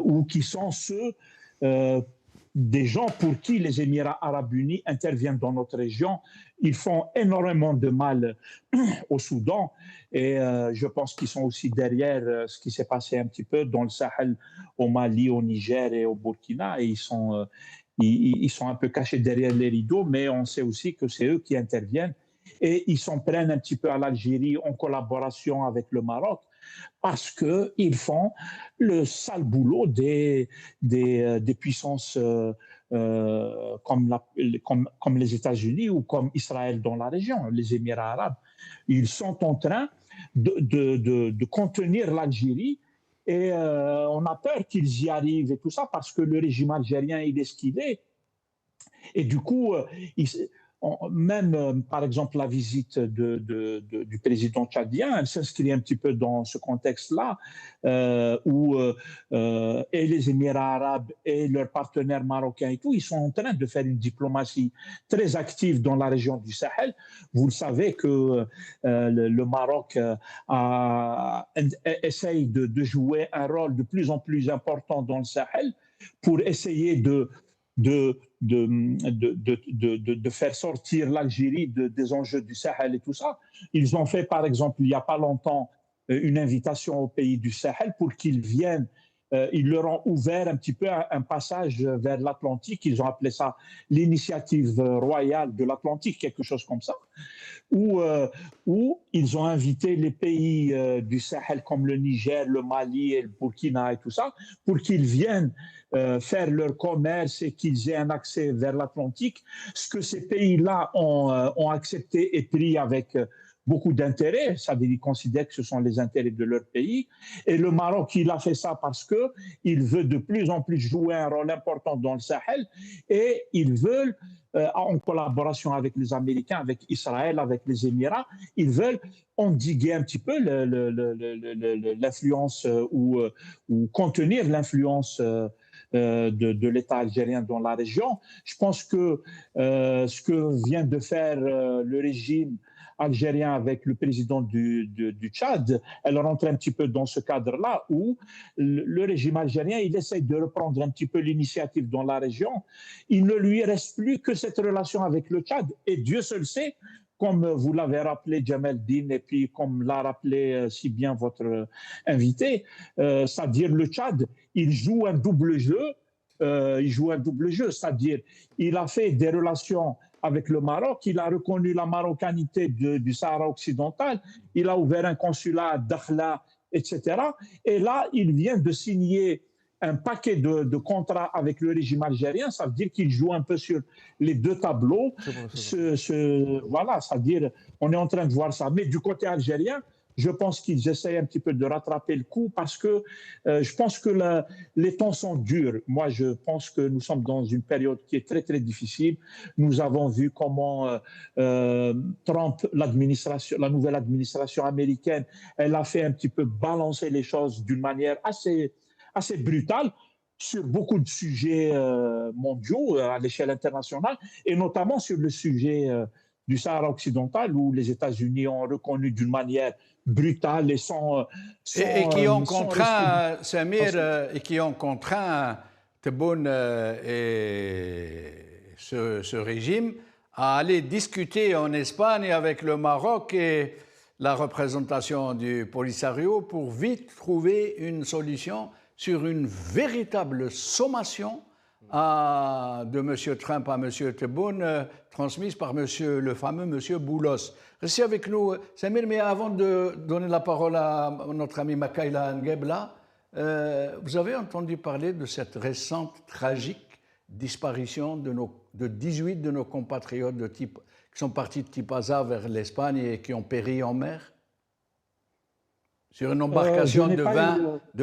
ou qui sont ceux des gens pour qui les Émirats arabes unis interviennent dans notre région. Ils font énormément de mal au Soudan et je pense qu'ils sont aussi derrière ce qui s'est passé un petit peu dans le Sahel, au Mali, au Niger et au Burkina. Et ils sont un peu cachés derrière les rideaux, mais on sait aussi que c'est eux qui interviennent. Et ils s'en prennent un petit peu à l'Algérie en collaboration avec le Maroc parce qu'ils font le sale boulot des puissances comme les États-Unis ou comme Israël dans la région, les Émirats arabes. Ils sont en train de contenir l'Algérie et on a peur qu'ils y arrivent et tout ça parce que le régime algérien, il est ce qu'il est. Et du coup, même, par exemple, la visite du président tchadien, elle s'inscrit un petit peu dans ce contexte-là, où et les Émirats arabes et leurs partenaires marocains et tout, ils sont en train de faire une diplomatie très active dans la région du Sahel. Vous le savez que le Maroc essaye de jouer un rôle de plus en plus important dans le Sahel pour essayer de, de faire sortir l'Algérie des enjeux du Sahel et tout ça. Ils ont fait, par exemple, il n'y a pas longtemps, une invitation aux pays du Sahel pour qu'ils viennent. Ils leur ont ouvert un petit peu un passage vers l'Atlantique. Ils ont appelé ça l'initiative royale de l'Atlantique, quelque chose comme ça, où ils ont invité les pays du Sahel comme le Niger, le Mali et le Burkina et tout ça, pour qu'ils viennent faire leur commerce et qu'ils aient un accès vers l'Atlantique, ce que ces pays-là ont accepté et pris avec beaucoup d'intérêt, ça veut dire qu'ils considèrent que ce sont les intérêts de leur pays. Et le Maroc, il a fait ça parce qu'il veut de plus en plus jouer un rôle important dans le Sahel et ils veulent, en collaboration avec les Américains, avec Israël, avec les Émirats, ils veulent endiguer un petit peu l'influence ou contenir l'influence de l'État algérien dans la région. Je pense que ce que vient de faire le régime algérien avec le président du Tchad, elle rentre un petit peu dans ce cadre-là où le régime algérien, il essaie de reprendre un petit peu l'initiative dans la région. Il ne lui reste plus que cette relation avec le Tchad et Dieu seul sait, comme vous l'avez rappelé Jamel Din et puis comme l'a rappelé si bien votre invité, c'est-à-dire le Tchad, il joue un double jeu, c'est-à-dire il a fait des relations avec le Maroc, il a reconnu la marocanité du Sahara occidental, il a ouvert un consulat à Dakhla, etc. Et là, il vient de signer un paquet de contrats avec le régime algérien, ça veut dire qu'il joue un peu sur les deux tableaux. Voilà, c'est-à-dire on est en train de voir ça. Mais du côté algérien, je pense qu'ils essayent un petit peu de rattraper le coup parce que je pense que les temps sont durs. Moi, je pense que nous sommes dans une période qui est très, très difficile. Nous avons vu comment Trump, l'administration, la nouvelle administration américaine, elle a fait un petit peu balancer les choses d'une manière assez brutale sur beaucoup de sujets mondiaux à l'échelle internationale et notamment sur le sujet du Sahara occidental où les États-Unis ont reconnu d'une manière brutale et et qui ont contraint Samir et qui ont contraint Tebboune et ce régime à aller discuter en Espagne avec le Maroc et la représentation du Polisario pour vite trouver une solution sur une véritable sommation de M. Trump à M. Tebboune, transmise par le fameux M. Boulos. Restez avec nous, Samir, mais avant de donner la parole à notre ami Makaïla Ngebla, vous avez entendu parler de cette récente tragique disparition de 18 de nos compatriotes qui sont partis de Tipaza vers l'Espagne et qui ont péri en mer? Sur une embarcation de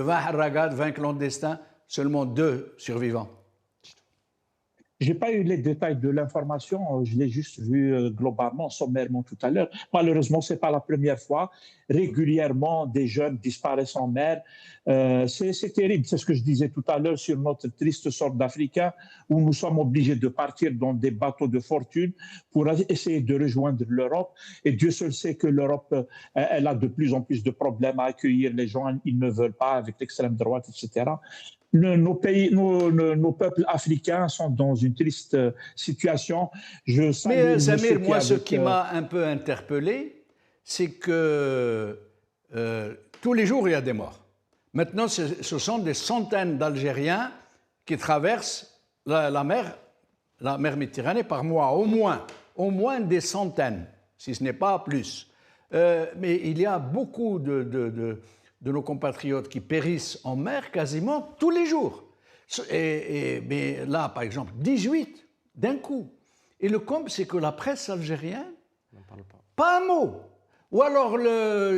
20 harragades, 20 clandestins, seulement 2 survivants. Je n'ai pas eu les détails de l'information, je l'ai juste vu globalement, sommairement tout à l'heure. Malheureusement, ce n'est pas la première fois. Régulièrement, des jeunes disparaissent en mer. C'est terrible, c'est ce que je disais tout à l'heure sur notre triste sort d'Africains, où nous sommes obligés de partir dans des bateaux de fortune pour essayer de rejoindre l'Europe. Et Dieu seul sait que l'Europe, elle a de plus en plus de problèmes à accueillir les gens, ils ne veulent pas avec l'extrême droite, etc. Nos peuples africains sont dans une triste situation. Mais Samir, moi, ce qui m'a un peu interpellé, c'est que tous les jours, il y a des morts. Maintenant, ce sont des centaines d'Algériens qui traversent la mer Méditerranée par mois, au moins des centaines, si ce n'est pas plus. Mais il y a beaucoup de nos compatriotes qui périssent en mer quasiment tous les jours. Mais là, par exemple, 18 d'un coup. Et le comble, c'est que la presse algérienne, n'en parle pas un mot. Ou alors,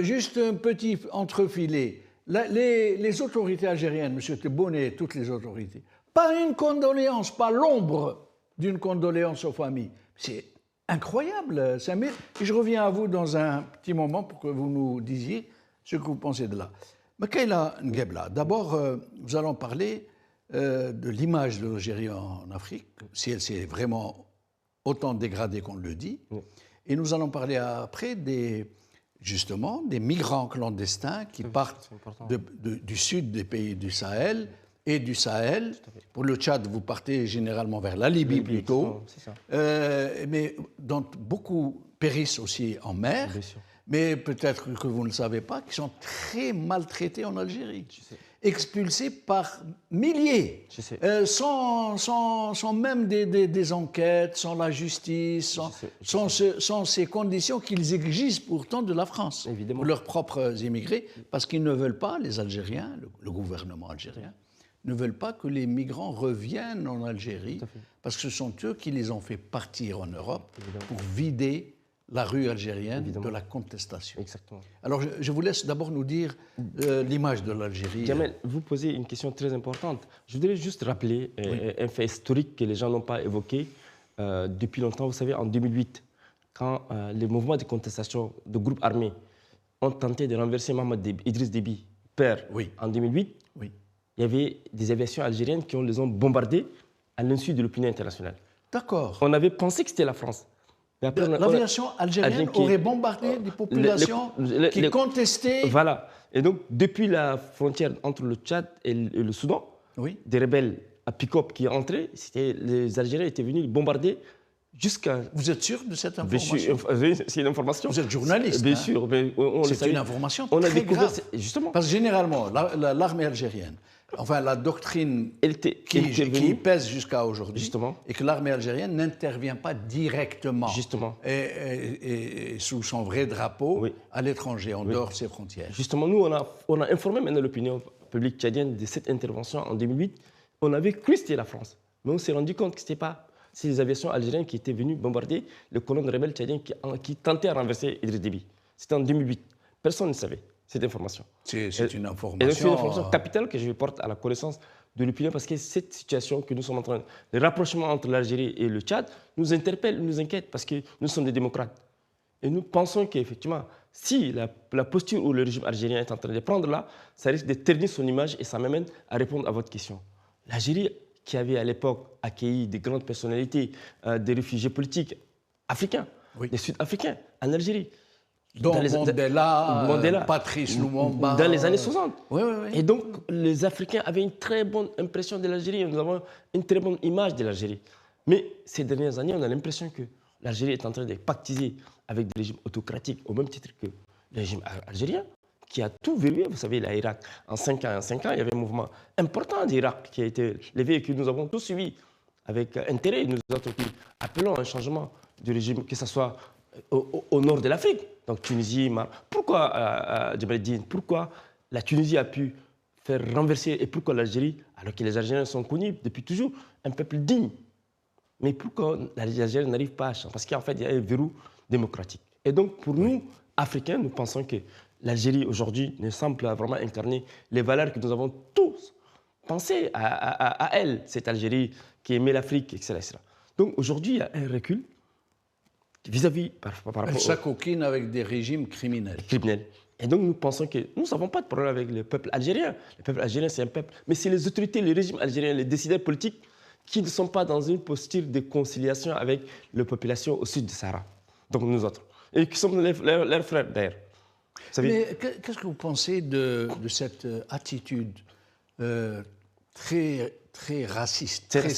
juste un petit entrefilet. Les autorités algériennes, M. Tebboune et toutes les autorités, pas une condoléance, pas l'ombre d'une condoléance aux familles. C'est incroyable, Samir. Et je reviens à vous dans un petit moment pour que vous nous disiez ce que vous pensez de là. Makaïla Ngebla, d'abord, nous allons parler de l'image de l'Algérie en Afrique, si elle s'est vraiment autant dégradée qu'on le dit. Et nous allons parler après justement des migrants clandestins qui partent du sud des pays du Sahel et du Sahel. Pour le Tchad, vous partez généralement vers la Libye plutôt, mais dont beaucoup périssent aussi en mer. Mais peut-être que vous ne le savez pas, qui sont très maltraités en Algérie, expulsés par milliers, sans même des enquêtes, sans la justice, sans ces conditions qu'ils exigent pourtant de la France, pour leurs propres immigrés, parce qu'ils ne veulent pas, les Algériens, le gouvernement algérien, ne veulent pas que les migrants reviennent en Algérie, parce que ce sont eux qui les ont fait partir en Europe pour vider la rue algérienne de la contestation. Exactement. Alors, je vous laisse d'abord nous dire l'image de l'Algérie. Jamel, vous posez une question très importante. Je voudrais juste rappeler un fait historique que les gens n'ont pas évoqué depuis longtemps. Vous savez, en 2008, quand les mouvements de contestation de groupes armés ont tenté de renverser Idriss Déby, père, en 2008, il y avait des aviations algériennes qui les ont bombardés à l'insu de l'opinion internationale. D'accord. On avait pensé que c'était la France. L'aviation algérienne aurait bombardé des populations qui contestaient. Voilà. Et donc, depuis la frontière entre le Tchad et le Soudan, des rebelles à pick-up qui entraient, les Algériens étaient venus bombarder jusqu'à... Vous êtes sûr de cette information? C'est une information. Vous êtes journaliste. Bien sûr. C'est une information très grave. Justement. Parce que généralement, l'armée algérienne, enfin la doctrine qui pèse jusqu'à aujourd'hui, et que l'armée algérienne n'intervient pas directement et sous son vrai drapeau à l'étranger, en dehors de ses frontières. Justement, nous, on a informé maintenant l'opinion publique tchadienne de cette intervention en 2008. On avait cru que c'était la France, mais on s'est rendu compte que ce n'était pas ces aviations algériennes qui étaient venues bombarder les colonnes rebelles tchadiennes qui tentaient à renverser Idriss Déby. C'était en 2008. Personne ne savait cette information. C'est une information... Et c'est une information capitale que je porte à la connaissance de l'opinion, parce que cette situation que nous sommes en train de... Le rapprochement entre l'Algérie et le Tchad nous interpelle, nous inquiète, parce que nous sommes des démocrates. Et nous pensons qu'effectivement, si la posture où le régime algérien est en train de prendre là, ça risque de ternir son image, et ça m'amène à répondre à votre question. L'Algérie, qui avait à l'époque accueilli des grandes personnalités, des réfugiés politiques africains, des Sud-Africains en Algérie, dont Mandela, Patrice Lumumba. Dans les années 60. Et donc, les Africains avaient une très bonne impression de l'Algérie. Nous avons une très bonne image de l'Algérie. Mais ces dernières années, on a l'impression que l'Algérie est en train de pactiser avec des régimes autocratiques, au même titre que le régime algérien, qui a tout verrouillé. Vous savez, l'Irak, en 5 ans, il y avait un mouvement important d'Irak qui a été levé et que nous avons tous suivi avec intérêt. Nous autres qui appelons un changement du régime, que ce soit au nord de l'Afrique, donc Tunisie, pourquoi pourquoi la Tunisie a pu faire renverser, et pourquoi l'Algérie, alors que les Algériens sont connus depuis toujours un peuple digne, mais pourquoi l'Algérie n'arrive pas à changer? Parce qu'en fait, il y a un verrou démocratique. Et donc, pour nous, Africains, nous pensons que l'Algérie, aujourd'hui, ne semble pas vraiment incarner les valeurs que nous avons tous penser à elle, cette Algérie qui aimait l'Afrique, etc., etc. Donc aujourd'hui, il y a un recul vis-à-vis par rapport Elle s'acoquine avec des régimes criminels. Et donc nous pensons que nous n'avons pas de problème avec le peuple algérien. Le peuple algérien, c'est un peuple. Mais c'est les autorités, les régimes algériens, les décideurs politiques qui ne sont pas dans une posture de conciliation avec la population au sud du Sahara. Donc nous autres. Et qui sommes leurs frères d'ailleurs. Mais qu'est-ce que vous pensez de cette attitude très raciste, très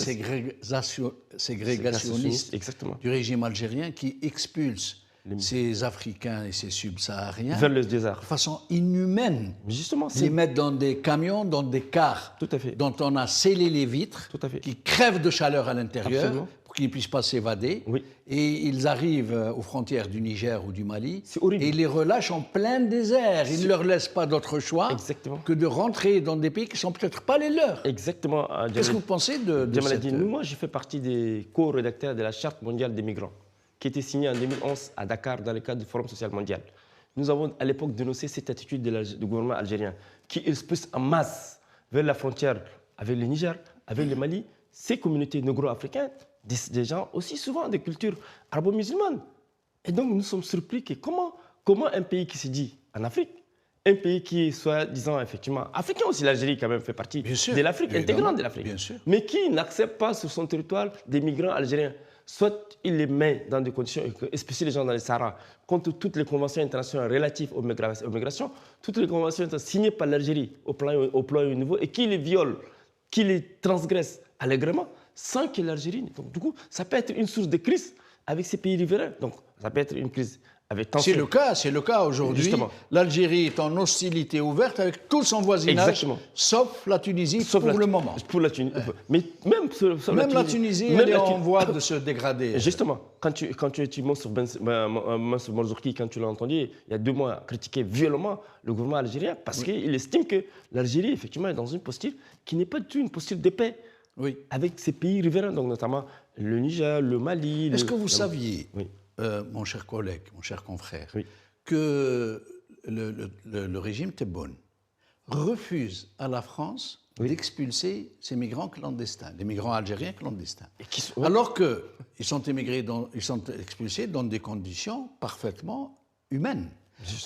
ségrégationniste du régime algérien qui expulse ces Africains et ces subsahariens vers le désert de façon inhumaine? Justement, les mettre dans des camions, dans des cars dont on a scellé les vitres, qui crèvent de chaleur à l'intérieur pour qu'ils ne puissent pas s'évader. Oui. Et ils arrivent aux frontières du Niger ou du Mali et ils les relâchent en plein désert. Ils ne leur laissent pas d'autre choix que de rentrer dans des pays qui ne sont peut-être pas les leurs. Exactement. Qu'est-ce que vous pensez de cette... Moi, j'ai fait partie des co-rédacteurs de la Charte mondiale des migrants, qui a été signée en 2011 à Dakar dans le cadre du Forum social mondial. Nous avons à l'époque dénoncé cette attitude du gouvernement algérien qui expulse en masse vers la frontière avec le Niger, avec le Mali, ces communautés négro-africaines, des gens aussi souvent de culture arabo-musulmane. Et donc nous sommes surpris que comment un pays qui se dit en Afrique, un pays qui est soi-disant effectivement africain aussi, l'Algérie quand même fait partie de l'Afrique, intégrante de l'Afrique, mais qui n'accepte pas sur son territoire des migrants algériens. Soit il les met dans des conditions, spécialement les gens dans le Sahara, contre toutes les conventions internationales relatives aux migrations, toutes les conventions signées par l'Algérie au plan et au niveau, et qui les viole, qui les transgresse allègrement, sans que l'Algérie... Donc du coup, ça peut être une source de crise avec ces pays riverains. Donc ça peut être une crise avec tension. C'est le cas aujourd'hui. L'Algérie est en hostilité ouverte avec tout son voisinage, sauf la Tunisie pour le moment. Pour la Tunisie. Mais même la Tunisie, elle est en voie de se dégrader. Justement, quand tu montes sur Mansour Marzouki, quand tu l'as entendu, il y a 2 mois, critiquer violemment le gouvernement algérien parce qu'il estime que l'Algérie, effectivement, est dans une posture qui n'est pas du tout une posture de paix avec ces pays riverains, donc notamment le Niger, le Mali. Est-ce que vous saviez, mon cher collègue, mon cher confrère, que le régime Tebboune refuse à la France d'expulser ces migrants clandestins, des migrants algériens clandestins, alors qu'ils sont expulsés dans des conditions parfaitement humaines.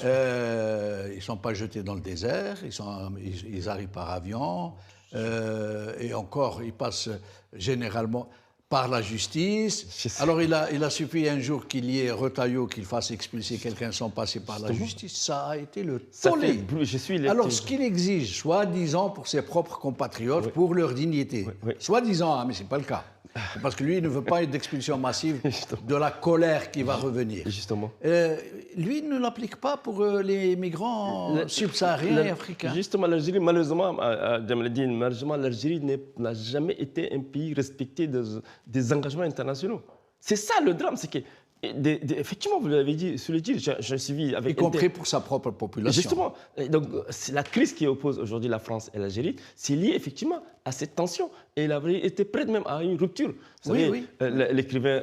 Ils ne sont pas jetés dans le désert, ils arrivent par avion, et encore, ils passent généralement par la justice. Alors il a suffi un jour qu'il y ait Retailleau qu'il fasse expulser quelqu'un sans passer par la justice. Ça a été le tollé. Alors ce qu'il exige, soi-disant pour ses propres compatriotes, pour leur dignité, soi-disant, mais ce n'est pas le cas. Parce que lui, il ne veut pas d'expulsion massive de la colère qui va revenir. Lui ne l'applique pas pour les migrants subsahariens et africains. Justement, l'Algérie, malheureusement, l'Algérie n'a jamais été un pays respecté des engagements internationaux. C'est ça le drame, c'est que effectivement, vous l'avez dit, j'ai suivi avec... Y compris pour sa propre population. Justement, donc la crise qui oppose aujourd'hui la France et l'Algérie, c'est lié effectivement à cette tension. Et l'Algérie était prête même à une rupture. Vous savez, l'écrivain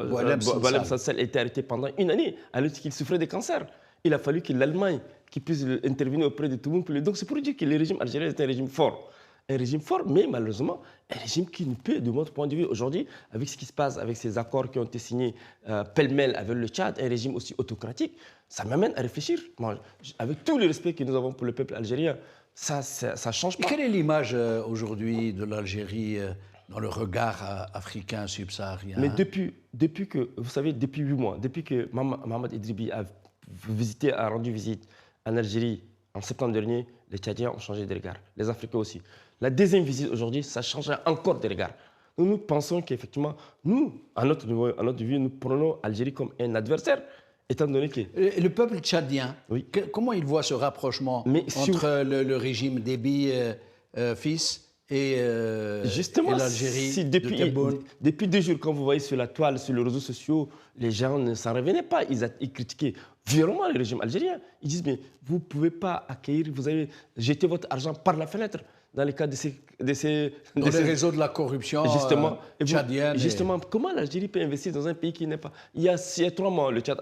Boualem Sansal a été arrêté pendant 1 année alors qu'il souffrait de cancer. Il a fallu que l'Allemagne qui puisse intervenir auprès de tout le monde. Donc c'est pour dire que le régime algérien est un régime fort. Un régime fort, mais malheureusement, un régime qui ne peut, de notre point de vue aujourd'hui, avec ce qui se passe, avec ces accords qui ont été signés pêle-mêle avec le Tchad, un régime aussi autocratique, ça m'amène à réfléchir. Moi, avec tout le respect que nous avons pour le peuple algérien, ça change pas. Et quelle est l'image aujourd'hui de l'Algérie dans le regard africain subsaharien? Mais depuis que, vous savez, depuis 8 mois, depuis que Mohamed Idribi a rendu visite en Algérie en septembre dernier, les Tchadiens ont changé de regard, les Africains aussi. La deuxième visite aujourd'hui, ça changerait encore de regard. Nous pensons qu'effectivement, nous, à notre vue, nous prenons l'Algérie comme un adversaire, étant donné que... Et le peuple tchadien, comment il voit ce rapprochement entre le régime Déby fils et l'Algérie depuis 2 jours, quand vous voyez sur la toile, sur les réseaux sociaux, les gens ne s'en revenaient pas. Ils critiquaient violemment le régime algérien. Ils disent, mais vous ne pouvez pas accueillir, vous avez jeté votre argent par la fenêtre dans le cas de ces les réseaux de la corruption tchadienne. Justement, comment l'Algérie peut investir dans un pays qui n'est pas... Il y a 3 mois, le Tchad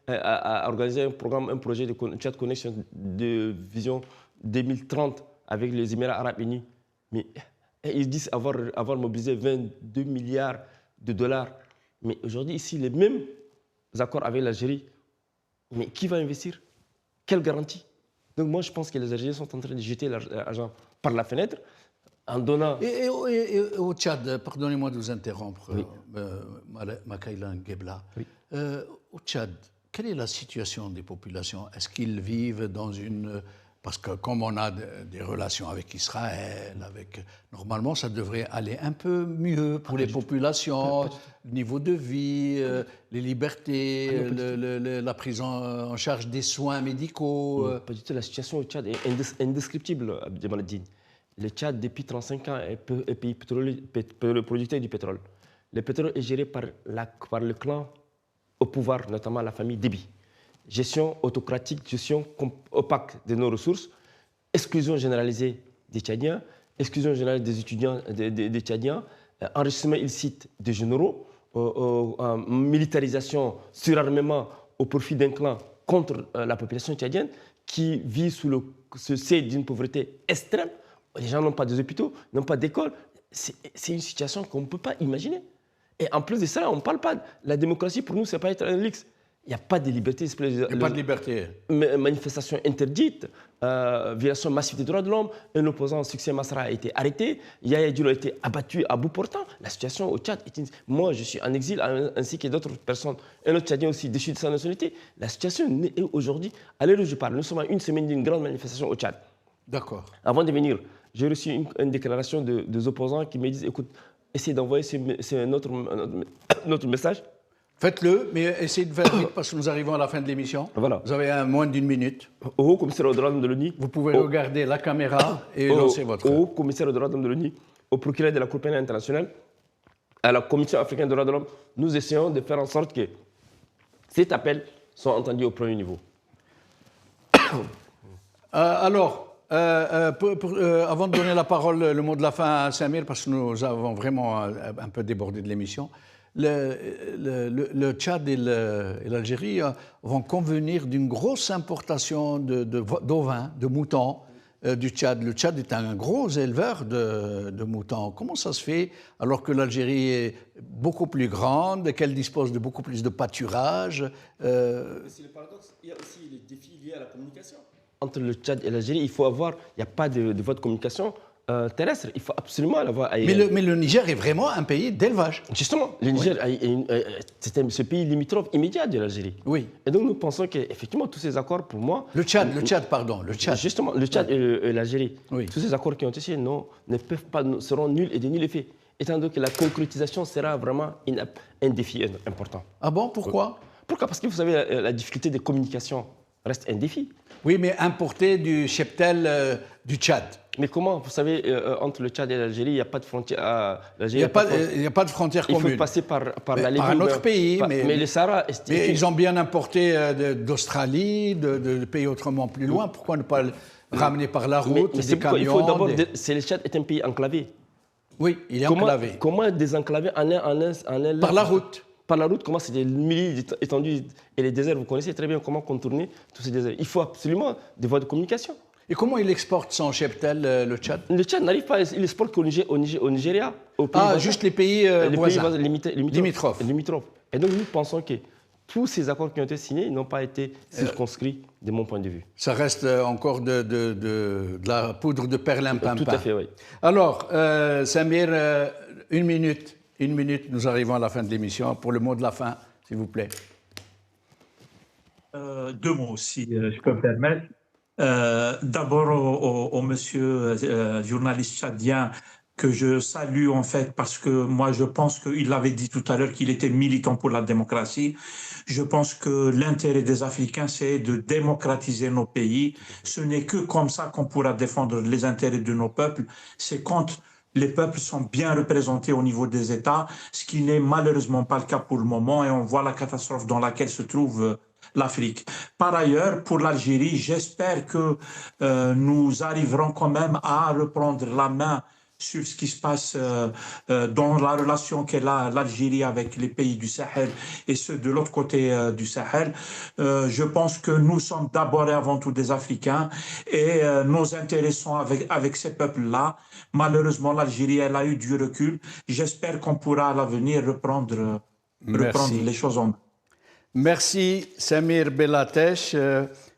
a organisé un projet de Tchad Connection de vision 2030 avec les Émirats arabes unis. Mais ils disent avoir mobilisé 22 milliards de dollars. Mais aujourd'hui, ici, les mêmes accords avec l'Algérie, mais qui va investir? Quelle garantie? Donc moi, je pense que les Algériens sont en train de jeter l'argent par la fenêtre en donnant... Et au Tchad, pardonnez-moi de vous interrompre, Oui. Makaylan Gebla. Oui. Au Tchad, quelle est la situation des populations? Est-ce qu'ils vivent dans une... Parce que comme on a des relations avec Israël, normalement, ça devrait aller un peu mieux pour les populations, le niveau de vie, les libertés, la prise en charge des soins médicaux. Pas du tout. La situation au Tchad est indescriptible, Abdelmadine. Le Tchad, depuis 35 ans, est pays producteur du pétrole. Le pétrole est géré par le clan au pouvoir, notamment la famille Déby. Gestion autocratique, gestion opaque de nos ressources, exclusion généralisée des Tchadiens, exclusion généralisée des étudiants des Tchadiens, enrichissement illicite des généraux, militarisation, surarmement au profit d'un clan contre la population tchadienne qui vit sous le seuil d'une pauvreté extrême. Les gens n'ont pas d'hôpitaux, n'ont pas d'école. C'est une situation qu'on ne peut pas imaginer. Et en plus de ça, on ne parle pas. La démocratie, pour nous, ce n'est pas être un luxe. Il n'y a pas de liberté. Il n'y a pas de liberté. Manifestation interdite, violation massive des droits de l'homme. Un opposant au succès Masra a été arrêté. Yahya Diallo a été abattu à bout portant. La situation au Tchad est Moi, je suis en exil, ainsi que d'autres personnes. Un autre Tchadien aussi, déchu de sa nationalité. La situation est aujourd'hui, à l'heure où je parle, nous sommes à une semaine d'une grande manifestation au Tchad. D'accord. Avant de venir, j'ai reçu une déclaration des opposants qui me disent, écoute, essayez d'envoyer notre message. Faites-le, mais essayez de faire vite parce que nous arrivons à la fin de l'émission. Voilà. Vous avez moins d'une minute. Au haut commissaire aux droits de l'homme de l'ONU. Vous pouvez regarder la caméra et lancer votre... Au haut commissaire aux droits de l'homme de l'ONU, au procureur de la Cour pénale internationale, à la Commission africaine des droits de l'homme, nous essayons de faire en sorte que cet appel soit entendu au premier niveau. Alors, avant de donner la parole, le mot de la fin à Samir, parce que nous avons vraiment un peu débordé de l'émission, le Tchad et l'Algérie vont convenir d'une grosse importation d'ovins, de moutons du Tchad. Le Tchad est un gros éleveur de moutons. Comment ça se fait alors que l'Algérie est beaucoup plus grande, qu'elle dispose de beaucoup plus de pâturage C'est le paradoxe. Il y a aussi les défis liés à la communication. Entre le Tchad et l'Algérie, il n'y a pas de voie de communication terrestre. Il faut absolument l'avoir ailleurs. Mais le Niger est vraiment un pays d'élevage. Justement, le Niger, c'est ce pays limitrophe immédiat de l'Algérie. Oui. Et donc nous pensons qu'effectivement, tous ces accords, pour moi... Le Tchad. Justement, le Tchad et l'Algérie. Oui. Tous ces accords qui ont été signés seront nuls et de nul effet. Étant donné que la concrétisation sera vraiment un défi important. Ah bon, pourquoi? Pourquoi? Parce que vous savez, la difficulté de communication reste un défi. Oui, mais importer du cheptel du Tchad. Mais comment? Vous savez, entre le Tchad et l'Algérie, il n'y a pas de frontière. Il n'y a pas de frontière commune. Il faut passer par la Libye. Par un autre pays. Mais le Sahara... Mais ils ont bien importé d'Australie, de pays autrement plus loin. Pourquoi ne pas le ramener par la route, des camions? Il faut d'abord... Le Tchad est un pays enclavé. Oui, il est enclavé. Comment désenclaver en un par la route. Par la route, comment c'est des milliers d'étendues et les déserts, vous connaissez très bien comment contourner tous ces déserts. Il faut absolument des voies de communication. Et comment il exporte son cheptel, le Tchad? Le Tchad n'arrive pas, il exporte qu'au Nigeria. Juste les pays voisins, limitrophes. Et donc nous pensons que tous ces accords qui ont été signés n'ont pas été circonscrits de mon point de vue. Ça reste encore de la poudre de perlimpinpin. Tout à fait, oui. Alors, Samir, une minute, nous arrivons à la fin de l'émission. Pour le mot de la fin, s'il vous plaît. 2 mots, si je peux me permettre. D'abord au monsieur journaliste tchadien que je salue en fait parce que moi je pense qu'il l'avait dit tout à l'heure qu'il était militant pour la démocratie. Je pense que l'intérêt des Africains c'est de démocratiser nos pays. Ce n'est que comme ça qu'on pourra défendre les intérêts de nos peuples. C'est quand les peuples sont bien représentés au niveau des États, ce qui n'est malheureusement pas le cas pour le moment et on voit la catastrophe dans laquelle se trouve l'Afrique. Par ailleurs, pour l'Algérie, j'espère que nous arriverons quand même à reprendre la main sur ce qui se passe dans la relation qu'est l'Algérie avec les pays du Sahel et ceux de l'autre côté du Sahel. Je pense que nous sommes d'abord et avant tout des Africains et nos intérêts sont avec ces peuples-là. Malheureusement, l'Algérie, elle a eu du recul. J'espère qu'on pourra à l'avenir reprendre les choses en main. Merci Samir Belatesh.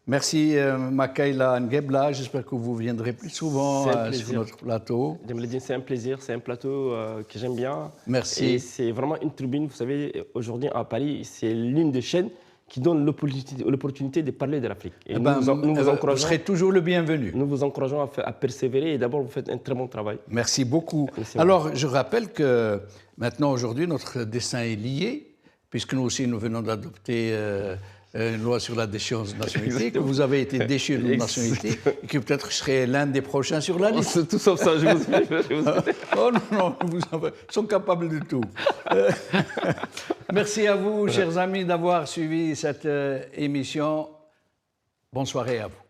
Merci Makaila Ngebla. J'espère que vous viendrez plus souvent sur notre plateau. C'est un plaisir, c'est un plateau que j'aime bien. Merci. Et c'est vraiment une tribune, vous savez, aujourd'hui à Paris, c'est l'une des chaînes qui donne l'opportunité de parler de l'Afrique. Et nous vous encourageons, vous serez toujours le bienvenu. Nous vous encourageons à persévérer et d'abord vous faites un très bon travail. Merci beaucoup. Alors je rappelle que maintenant aujourd'hui notre destin est lié, puisque nous aussi nous venons d'adopter une loi sur la déchéance de nationalité, que vous avez été déchu de nationalité et que peut-être je serai l'un des prochains sur la liste. Tout sauf ça, je vous Oh non, ils sont capables de tout. Merci à vous, chers amis, d'avoir suivi cette émission. Bonne soirée à vous.